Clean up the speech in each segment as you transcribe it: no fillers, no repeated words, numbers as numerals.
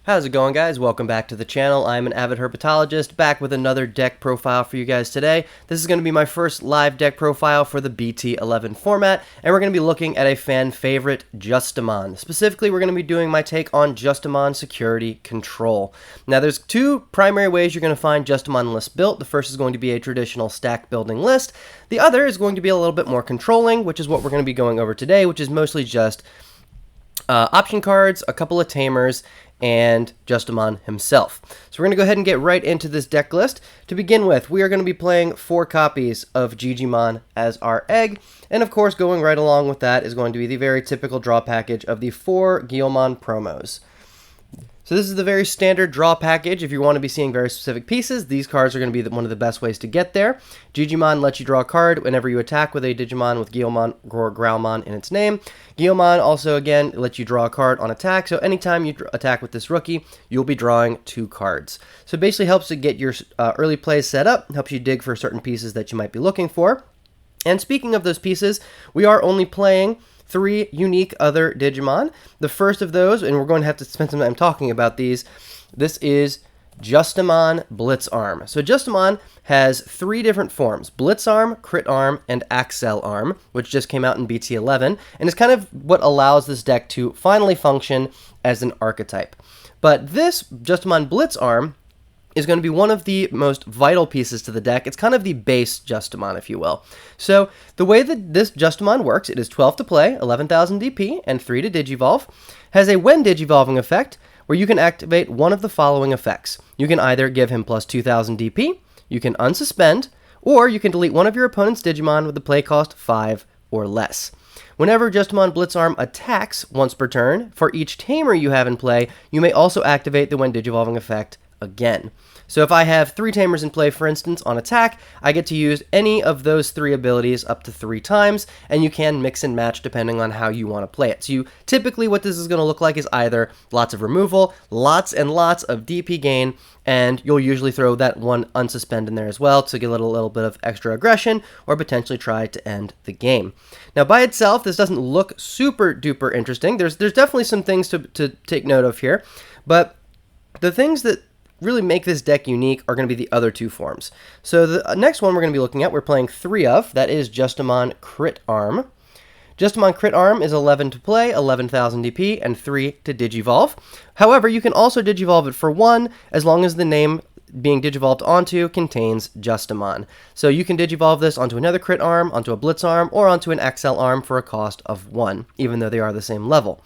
How's it going, guys? Welcome back to the channel. I'm an avid herpetologist, back with another deck profile for you guys today. This is going to be my first live deck profile for the BT11 format, and we're going to be looking at a fan favorite, Justimon. Specifically, we're going to be doing my take on Justimon Security Control. Now, there's two primary ways you're going to find Justimon lists built. The first is going to be a traditional stack building list. The other is going to be a little bit more controlling, which is what we're going to be going over today, which is mostly just option cards, a couple of Tamers, and Justimon himself. So we're going to go ahead and get right into this deck list. To begin with, we are going to be playing 4 copies of Gigimon as our egg, and of course going right along with that is going to be the very typical draw package of the 4 Guilmon promos. So this is the very standard draw package. If you want to be seeing very specific pieces, these cards are going to be one of the best ways to get there. Gigimon lets you draw a card whenever you attack with a Digimon with Guilmon or Growlmon in its name. Guilmon also, again, lets you draw a card on attack, so anytime you attack with this rookie, you'll be drawing 2 cards. So it basically helps to get your early plays set up, helps you dig for certain pieces that you might be looking for. And speaking of those pieces, we are only playing 3 unique other Digimon. The first of those, and we're going to have to spend some time talking about these, this is Justimon Blitz Arm. So Justimon has 3 different forms: Blitz Arm, Crit Arm, and Accel Arm, which just came out in BT11, and is kind of what allows this deck to finally function as an archetype. But this Justimon Blitz Arm is going to be one of the most vital pieces to the deck. It's kind of the base Justimon, if you will. So the way that this Justimon works, it is 12 to play, 11,000 DP, and 3 to Digivolve. Has a when Digivolving effect, where you can activate one of the following effects. You can either give him plus 2,000 DP, you can unsuspend, or you can delete one of your opponent's Digimon with a play cost 5 or less. Whenever Justimon Blitz Arm attacks once per turn, for each Tamer you have in play, you may also activate the when Digivolving effect again. So if I have 3 Tamers in play, for instance, on attack, I get to use any of those 3 abilities up to 3 times, and you can mix and match depending on how you want to play it. So typically what this is going to look like is either lots of removal, lots and lots of DP gain, and you'll usually throw that one unsuspend in there as well to get a little bit of extra aggression, or potentially try to end the game. Now by itself, this doesn't look super duper interesting. There's definitely some things to take note of here, but the things that really make this deck unique are going to be the other 2 forms. So the next one we're going to be looking at, we're playing 3 of, that is Justimon Crit Arm. Justimon Crit Arm is 11 to play, 11,000 DP, and 3 to Digivolve. However, you can also Digivolve it for 1, as long as the name being Digivolved onto contains Justimon. So you can Digivolve this onto another Crit Arm, onto a Blitz Arm, or onto an Accel Arm for a cost of 1, even though they are the same level.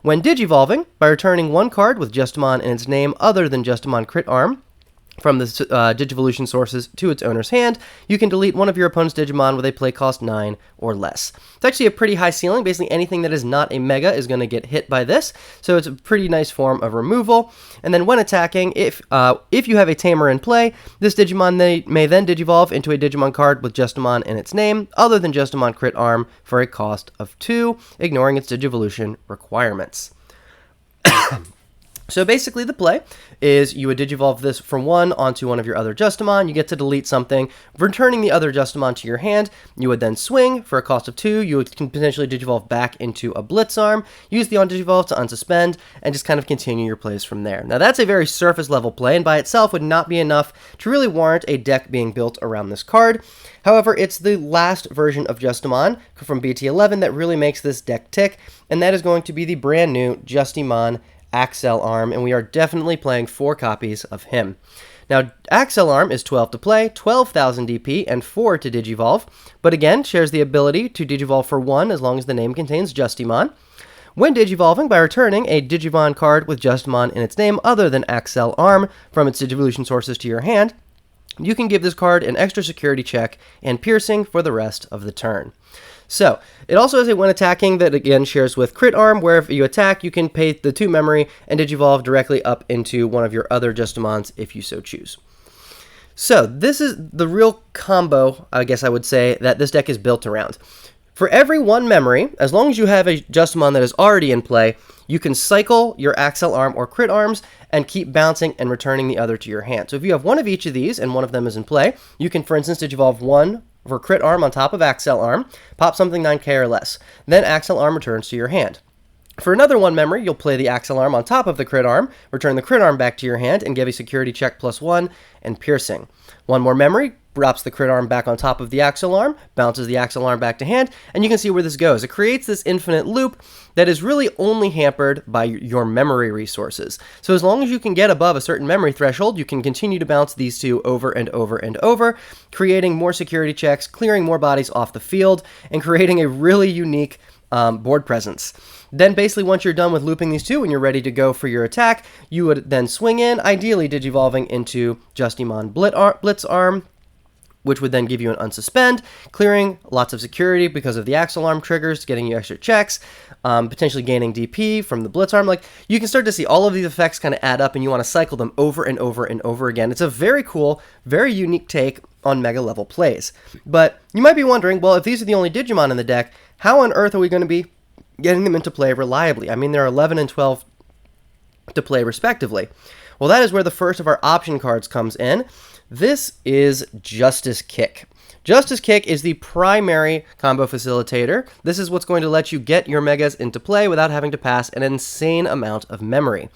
When Digivolving, by returning 1 card with Justimon in its name other than Justimon Crit Arm from the Digivolution sources to its owner's hand, you can delete one of your opponent's Digimon with a play cost 9 or less. It's actually a pretty high ceiling. Basically anything that is not a Mega is going to get hit by this, so it's a pretty nice form of removal. And then when attacking, if you have a Tamer in play, this Digimon may then Digivolve into a Digimon card with Justimon in its name other than Justimon Crit Arm for a cost of 2, ignoring its Digivolution requirements. So basically the play is you would Digivolve this from 1 onto one of your other Justimon. You get to delete something. Returning the other Justimon to your hand, you would then swing for a cost of 2. You can potentially Digivolve back into a Blitz Arm, use the on-Digivolve to unsuspend, and just kind of continue your plays from there. Now that's a very surface level play, and by itself would not be enough to really warrant a deck being built around this card. However, it's the last version of Justimon from BT11 that really makes this deck tick, and that is going to be the brand new Justimon Accel Arm, and we are definitely playing 4 copies of him. Now, Accel Arm is 12 to play, 12,000 DP, and 4 to Digivolve, but again, shares the ability to Digivolve for 1 as long as the name contains Justimon. When Digivolving, by returning a Digimon card with Justimon in its name other than Accel Arm from its Digivolution sources to your hand, you can give this card an extra security check and piercing for the rest of the turn. So, it also has a when attacking that again shares with Crit Arm, where if you attack, you can pay the 2 memory and Digivolve directly up into one of your other Justimons if you so choose. So, this is the real combo, I guess I would say, that this deck is built around. For every 1 memory, as long as you have a Justimon that is already in play, you can cycle your Accel Arm or Crit Arms and keep bouncing and returning the other to your hand. So if you have one of each of these and one of them is in play, you can, for instance, Digivolve 1 for Crit Arm on top of Accel Arm, pop something 9k or less. Then Accel Arm returns to your hand. For another 1 memory, you'll play the Accel arm on top of the crit arm, return the crit arm back to your hand, and give a security check +1 and piercing. 1 more memory, drops the crit arm back on top of the Accel arm, bounces the Accel arm back to hand, and you can see where this goes. It creates this infinite loop that is really only hampered by your memory resources. So as long as you can get above a certain memory threshold, you can continue to bounce these two over and over and over, creating more security checks, clearing more bodies off the field, and creating a really unique board presence. Then basically once you're done with looping these two and you're ready to go for your attack, you would then swing in, ideally digivolving into Justimon Blitz Arm, which would then give you an unsuspend, clearing lots of security because of the Accel arm triggers, getting you extra checks, potentially gaining DP from the Blitz arm. Like, you can start to see all of these effects kind of add up, and you want to cycle them over and over and over again. It's a very cool, very unique take on mega level plays. But you might be wondering, well, if these are the only Digimon in the deck, how on earth are we going to be getting them into play reliably? I mean, there are 11 and 12 to play respectively. Well, that is where the first of our option cards comes in. This is Justice Kick. Justice Kick is the primary combo facilitator. This is what's going to let you get your megas into play without having to pass an insane amount of memory.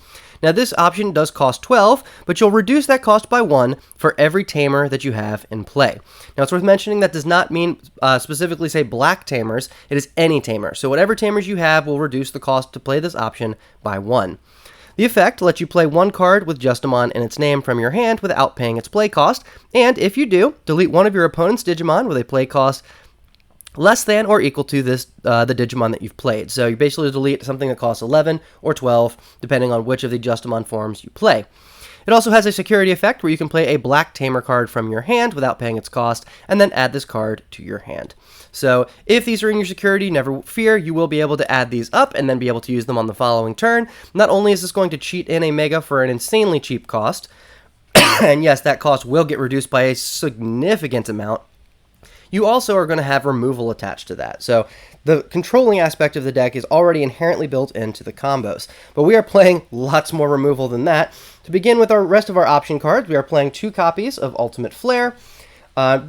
Now, this option does cost 12, but you'll reduce that cost by 1 for every tamer that you have in play. Now, it's worth mentioning that does not mean specifically say black tamers. It is any tamer. So whatever tamers you have will reduce the cost to play this option by 1. The effect lets you play 1 card with Justimon in its name from your hand without paying its play cost, and if you do, delete one of your opponent's Digimon with a play cost less than or equal to the Digimon that you've played. So you basically delete something that costs 11 or 12, depending on which of the Justimon forms you play. It also has a security effect where you can play a black tamer card from your hand without paying its cost, and then add this card to your hand. So if these are in your security, never fear, you will be able to add these up and then be able to use them on the following turn. Not only is this going to cheat in a mega for an insanely cheap cost, and yes, that cost will get reduced by a significant amount, you also are going to have removal attached to that. So the controlling aspect of the deck is already inherently built into the combos. But we are playing lots more removal than that. To begin with our rest of our option cards, we are playing 2 copies of Ultimate Flare.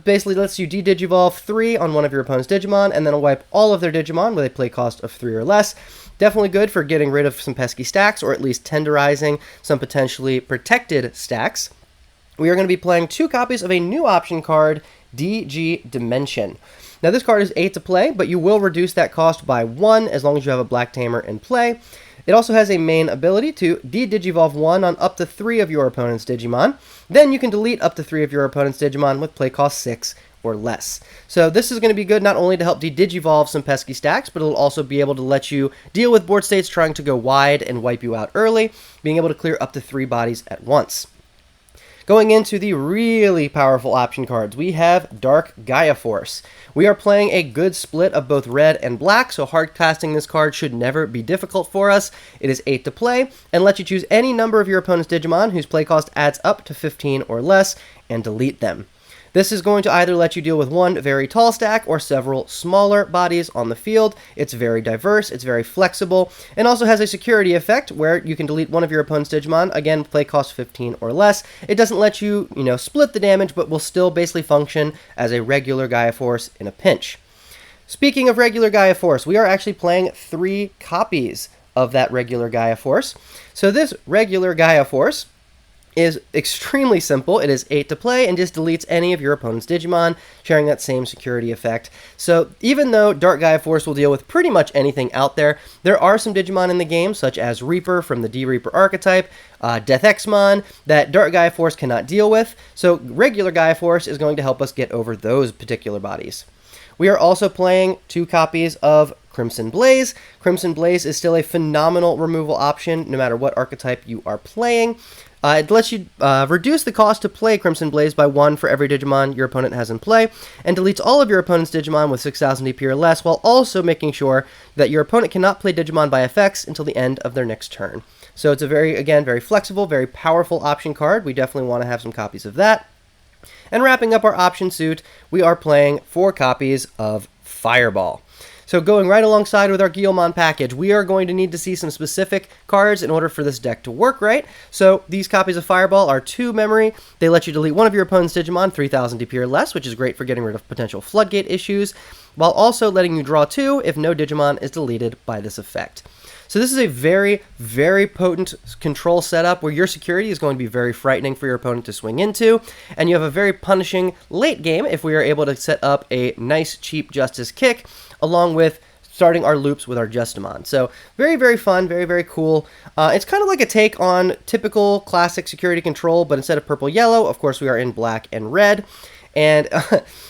Basically lets you de-digivolve 3 on one of your opponent's Digimon, and then wipe all of their Digimon with a play cost of 3 or less. Definitely good for getting rid of some pesky stacks, or at least tenderizing some potentially protected stacks. We are going to be playing 2 copies of a new option card, DG Dimension. Now this card is 8 to play, but you will reduce that cost by 1 as long as you have a black tamer in play. It also has a main ability to de-digivolve 1 on up to 3 of your opponent's Digimon. Then you can delete up to 3 of your opponent's Digimon with play cost 6 or less. So this is going to be good not only to help de-digivolve some pesky stacks, but it'll also be able to let you deal with board states trying to go wide and wipe you out early, being able to clear up to 3 bodies at once. Going into the really powerful option cards, we have Dark Gaia Force. We are playing a good split of both red and black, so hard casting this card should never be difficult for us. It is 8 to play, and lets you choose any number of your opponent's Digimon whose play cost adds up to 15 or less, and delete them. This is going to either let you deal with 1 very tall stack or several smaller bodies on the field. It's very diverse, it's very flexible, and also has a security effect where you can delete one of your opponent's Digimon, again, play cost 15 or less. It doesn't let you, split the damage, but will still basically function as a regular Gaia Force in a pinch. Speaking of regular Gaia Force, we are actually playing 3 copies of that regular Gaia Force. So this regular Gaia Force is extremely simple. It is 8 to play and just deletes any of your opponent's Digimon, sharing that same security effect. So even though Dark Gaia Force will deal with pretty much anything out there, there are some Digimon in the game, such as Reaper from the D-Reaper archetype, Death Exmon, that Dark Gaia Force cannot deal with, so regular Gaia Force is going to help us get over those particular bodies. We are also playing 2 copies of Crimson Blaze. Crimson Blaze is still a phenomenal removal option, no matter what archetype you are playing. It lets you reduce the cost to play Crimson Blaze by 1 for every Digimon your opponent has in play, and deletes all of your opponent's Digimon with 6,000 DP or less, while also making sure that your opponent cannot play Digimon by effects until the end of their next turn. So it's a very flexible, very powerful option card. We definitely want to have some copies of that. And wrapping up our option suit, we are playing 4 copies of Fireball. So going right alongside with our Guilmon package, we are going to need to see some specific cards in order for this deck to work right. So these copies of Fireball are 2 memory. They let you delete one of your opponent's Digimon, 3,000 DP or less, which is great for getting rid of potential floodgate issues, while also letting you draw 2 if no Digimon is deleted by this effect. So this is a very, very potent control setup where your security is going to be very frightening for your opponent to swing into, and you have a very punishing late game if we are able to set up a nice, cheap Justice Kick, along with starting our loops with our Justimon. So very, very fun, very, very cool. It's kind of like a take on typical classic security control, but instead of purple-yellow, of course, we are in black and red. And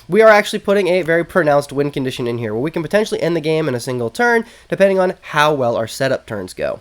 we are actually putting a very pronounced win condition in here, where we can potentially end the game in a single turn, depending on how well our setup turns go.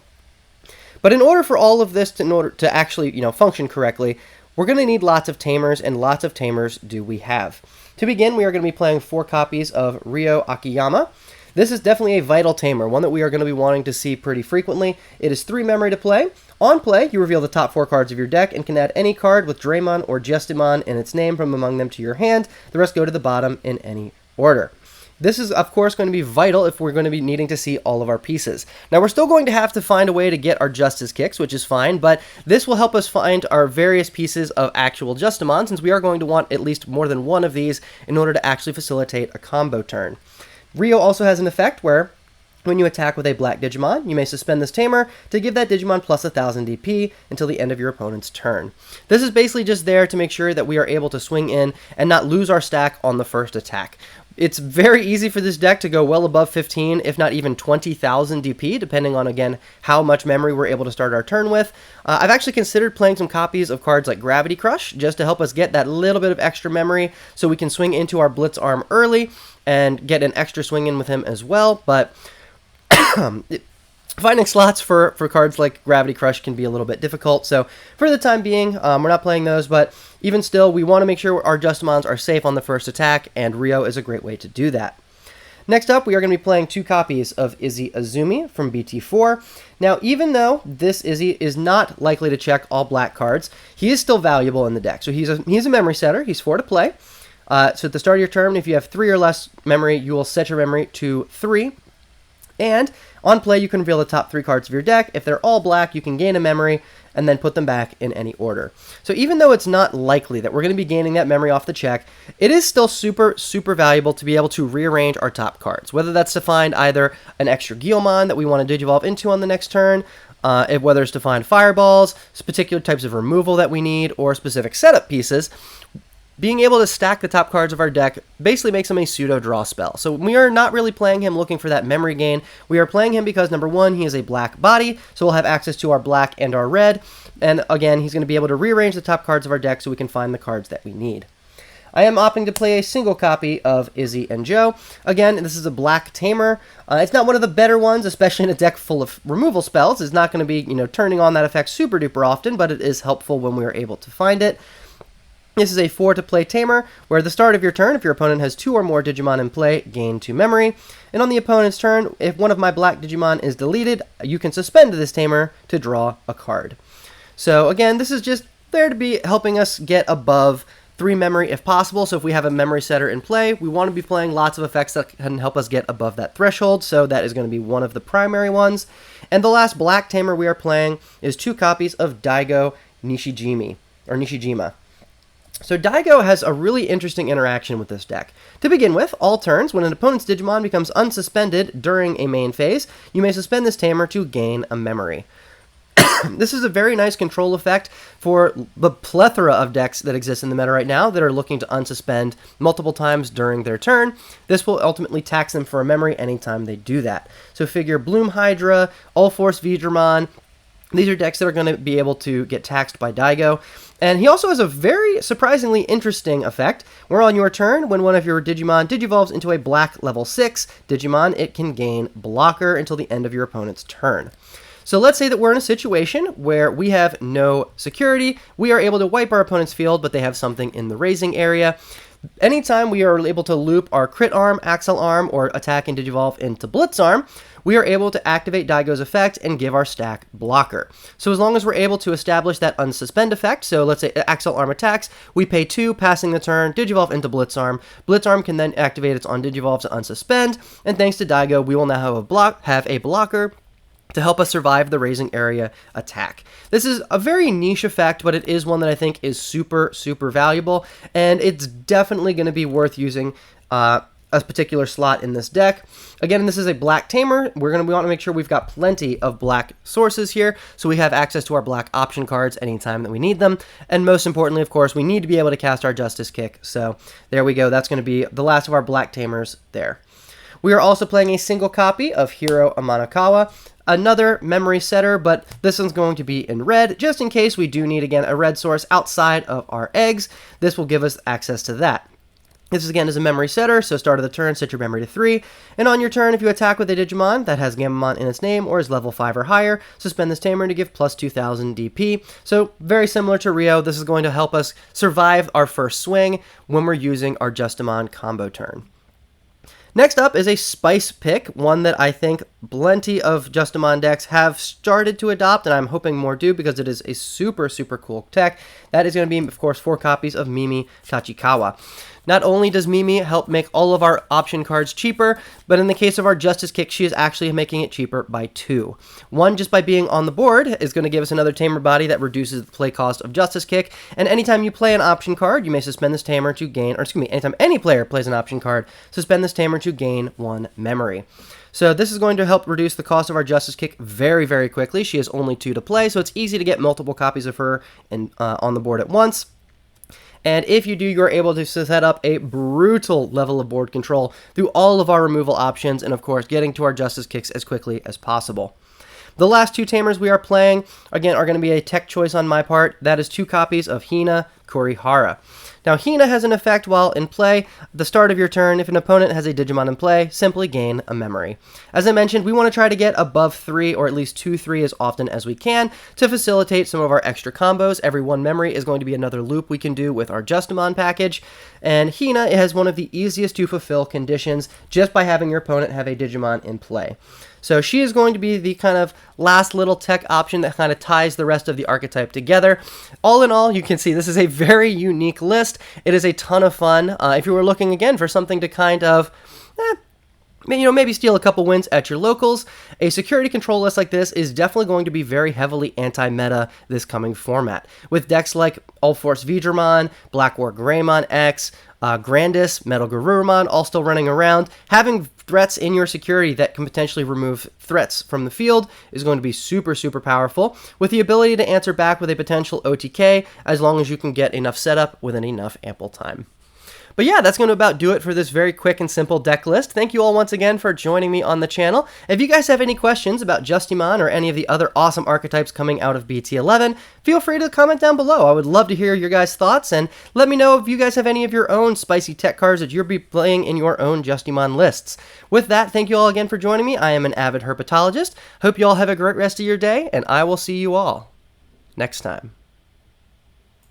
But in order for all of this to actually, function correctly, we're going to need lots of Tamers, and lots of Tamers do we have. To begin, we are going to be playing 4 copies of Ryo Akiyama. This is definitely a vital Tamer, one that we are going to be wanting to see pretty frequently. It is 3 memory to play. On play, you reveal the top 4 cards of your deck and can add any card with Draymon or Justimon in its name from among them to your hand. The rest go to the bottom in any order. This is, of course, going to be vital if we're going to be needing to see all of our pieces. Now, we're still going to have to find a way to get our Justice Kicks, which is fine, but this will help us find our various pieces of actual Justimon, since we are going to want at least more than one of these in order to actually facilitate a combo turn. Ryo also has an effect where, when you attack with a black Digimon, you may suspend this Tamer to give that Digimon plus 1000 DP until the end of your opponent's turn. This is basically just there to make sure that we are able to swing in and not lose our stack on the first attack. It's very easy for this deck to go well above 15, if not even 20,000 DP, depending on, again, how much memory we're able to start our turn with. I've actually considered playing some copies of cards like Gravity Crush, just to help us get that little bit of extra memory, so we can swing into our Blitz Arm early, and get an extra swing in with him as well, but finding slots for cards like Gravity Crush can be a little bit difficult, so for the time being, we're not playing those, but even still, we want to make sure our Justimons are safe on the first attack, and Ryo is a great way to do that. Next up, we are going to be playing 2 copies of Izzy Izumi from BT4. Now, even though this Izzy is not likely to check all black cards, he is still valuable in the deck. So he's a memory setter, he's 4 to play. So at the start of your turn, if you have 3 or less memory, you will set your memory to 3. And on play, you can reveal the top 3 cards of your deck. If they're all black, you can gain a memory and then put them back in any order. So even though it's not likely that we're going to be gaining that memory off the check, it is still super, super valuable to be able to rearrange our top cards. Whether that's to find either an extra Guilmon that we want to Digivolve into on the next turn, whether it's to find fireballs, particular types of removal that we need, or specific setup pieces. Being able to stack the top cards of our deck basically makes him a pseudo-draw spell. So we are not really playing him looking for that memory gain. We are playing him because, number one, he is a black body, so we'll have access to our black and our red. And again, he's going to be able to rearrange the top cards of our deck so we can find the cards that we need. I am opting to play a single copy of Izzy and Joe. Again, this is a black Tamer. It's not one of the better ones, especially in a deck full of removal spells. It's not going to be, turning on that effect super duper often, but it is helpful when we are able to find it. This is a 4 to play Tamer, where at the start of your turn, if your opponent has 2 or more Digimon in play, gain 2 memory. And on the opponent's turn, if one of my black Digimon is deleted, you can suspend this Tamer to draw a card. So again, this is just there to be helping us get above 3 memory if possible. So if we have a memory setter in play, we want to be playing lots of effects that can help us get above that threshold. So that is going to be one of the primary ones. And the last black Tamer we are playing is 2 copies of Daigo Nishijima. So Daigo has a really interesting interaction with this deck. To begin with, all turns, when an opponent's Digimon becomes unsuspended during a main phase, you may suspend this Tamer to gain a memory. This is a very nice control effect for the plethora of decks that exist in the meta right now that are looking to unsuspend multiple times during their turn. This will ultimately tax them for a memory anytime they do that. So figure Bloom Hydra, All Force Vidramon. These are decks that are going to be able to get taxed by Daigo. And he also has a very surprisingly interesting effect, where on your turn, when one of your Digimon digivolves into a black level 6 Digimon, it can gain blocker until the end of your opponent's turn. So let's say that we're in a situation where we have no security, we are able to wipe our opponent's field, but they have something in the raising area. Anytime we are able to loop our Crit Arm, Accel Arm, or attack and Digivolve into Blitz Arm, we are able to activate Daigo's effect and give our stack blocker. So as long as we're able to establish that unsuspend effect, so let's say Accel Arm attacks, we pay 2, passing the turn, Digivolve into Blitz Arm. Blitz Arm can then activate its on Digivolve to unsuspend, and thanks to Daigo, we will now have a blocker to help us survive the raising area attack. This is a very niche effect, but it is one that I think is super, super valuable, and it's definitely going to be worth using a particular slot in this deck. Again, this is a black tamer. We want to make sure we've got plenty of black sources here, so we have access to our black option cards anytime that we need them. And most importantly, of course, we need to be able to cast our Justice Kick. So there we go. That's going to be the last of our black tamers there. We are also playing a single copy of Hiro Amanokawa, another memory setter, but this one's going to be in red, just in case we do need, again, a red source outside of our eggs. This will give us access to that. This, again, is a memory setter, so start of the turn, set your memory to 3, and on your turn, if you attack with a Digimon that has Gamemon in its name or is level 5 or higher, suspend this tamer to give plus 2000 DP. So, very similar to Ryo, this is going to help us survive our first swing when we're using our Justimon combo turn. Next up is a spice pick, one that I think plenty of Justimon decks have started to adopt, and I'm hoping more do because it is a super, super cool tech. That is going to be, of course, 4 copies of Mimi Tachikawa. Not only does Mimi help make all of our option cards cheaper, but in the case of our Justice Kick, she is actually making it cheaper by 2. 1, just by being on the board, is going to give us another tamer body that reduces the play cost of Justice Kick, and anytime you play an option card, you may suspend this tamer to gain, or excuse me, anytime any player plays an option card, suspend this tamer to gain 1 memory. So this is going to help reduce the cost of our Justice Kick very, very quickly. She has only 2 to play, so it's easy to get multiple copies of her on the board at once. And if you do, you're able to set up a brutal level of board control through all of our removal options and, of course, getting to our Justice Kicks as quickly as possible. The last 2 tamers we are playing, again, are going to be a tech choice on my part. That is 2 copies of Hina Kurihara. Now, Hina has an effect while in play. At the start of your turn, if an opponent has a Digimon in play, simply gain a memory. As I mentioned, we want to try to get above 3 or at least 2-3 as often as we can to facilitate some of our extra combos. Every 1 memory is going to be another loop we can do with our Justimon package. And Hina has one of the easiest to fulfill conditions just by having your opponent have a Digimon in play. So she is going to be the kind of last little tech option that kind of ties the rest of the archetype together. All in all, you can see this is a very unique list. It is a ton of fun. If you were looking, again, for something to kind of, maybe steal a couple wins at your locals, a security control list like this is definitely going to be very heavily anti-meta this coming format. With decks like All Force Vidramon, Black War Greymon X, Grandis, Metal Garurumon all still running around, having threats in your security that can potentially remove threats from the field is going to be super, super powerful, with the ability to answer back with a potential OTK as long as you can get enough setup within enough ample time. But yeah, that's going to about do it for this very quick and simple deck list. Thank you all once again for joining me on the channel. If you guys have any questions about Justimon or any of the other awesome archetypes coming out of BT11, feel free to comment down below. I would love to hear your guys' thoughts, and let me know if you guys have any of your own spicy tech cards that you'll be playing in your own Justimon lists. With that, thank you all again for joining me. I am an avid herpetologist. Hope you all have a great rest of your day, and I will see you all next time.